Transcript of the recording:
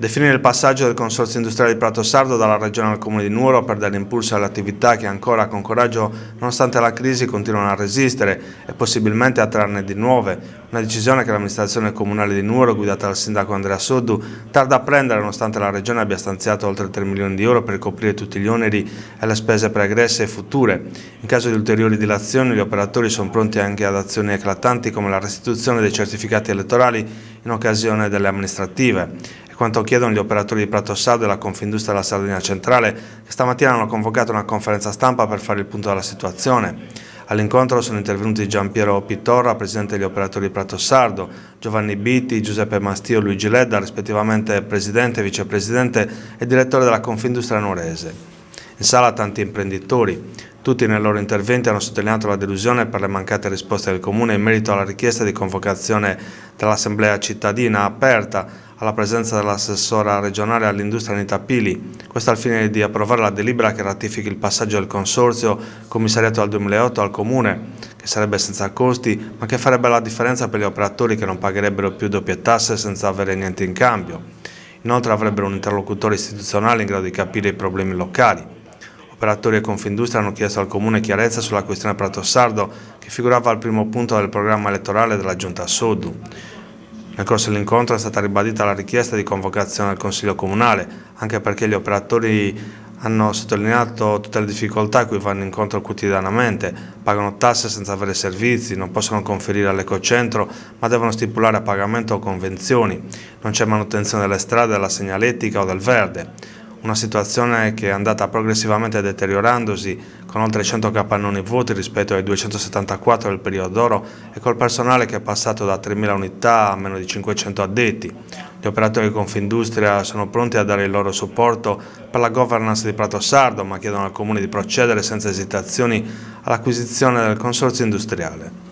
Definire il passaggio del Consorzio Industriale di Pratosardo dalla Regione al Comune di Nuoro per dare impulso alle attività che ancora con coraggio, nonostante la crisi, continuano a resistere e possibilmente a trarne di nuove. Una decisione che l'amministrazione comunale di Nuoro, guidata dal sindaco Andrea Soddu, tarda a prendere nonostante la Regione abbia stanziato oltre 3 milioni di euro per coprire tutti gli oneri e le spese pregresse e future. In caso di ulteriori dilazioni, gli operatori sono pronti anche ad azioni eclatanti come la restituzione dei certificati elettorali in occasione delle amministrative. Quanto chiedono gli operatori di Pratosardo e la Confindustria della Sardegna Centrale, che stamattina hanno convocato una conferenza stampa per fare il punto della situazione. All'incontro sono intervenuti Giampiero Pittorra, presidente degli operatori di Pratosardo, Giovanni Bitti, Giuseppe Mastio e Luigi Ledda, rispettivamente presidente, vicepresidente e direttore della Confindustria nuorese. In sala tanti imprenditori. Tutti nei loro interventi hanno sottolineato la delusione per le mancate risposte del Comune in merito alla richiesta di convocazione dell'Assemblea cittadina aperta alla presenza dell'assessora regionale all'industria Anita Pili, questo al fine di approvare la delibera che ratifichi il passaggio del consorzio commissariato dal 2008 al Comune, che sarebbe senza costi, ma che farebbe la differenza per gli operatori che non pagherebbero più doppie tasse senza avere niente in cambio. Inoltre avrebbero un interlocutore istituzionale in grado di capire i problemi locali. Operatori e Confindustria hanno chiesto al Comune chiarezza sulla questione Pratosardo, che figurava al primo punto del programma elettorale della Giunta Soddu. Nel corso dell'incontro è stata ribadita la richiesta di convocazione del Consiglio Comunale, anche perché gli operatori hanno sottolineato tutte le difficoltà a cui vanno incontro quotidianamente, pagano tasse senza avere servizi, non possono conferire all'ecocentro, ma devono stipulare a pagamento convenzioni, non c'è manutenzione delle strade, della segnaletica o del verde. Una situazione che è andata progressivamente deteriorandosi, con oltre 100 capannoni vuoti rispetto ai 274 del periodo d'oro e col personale che è passato da 3.000 unità a meno di 500 addetti. Gli operatori di Confindustria sono pronti a dare il loro supporto per la governance di Pratosardo, ma chiedono al Comune di procedere senza esitazioni all'acquisizione del consorzio industriale.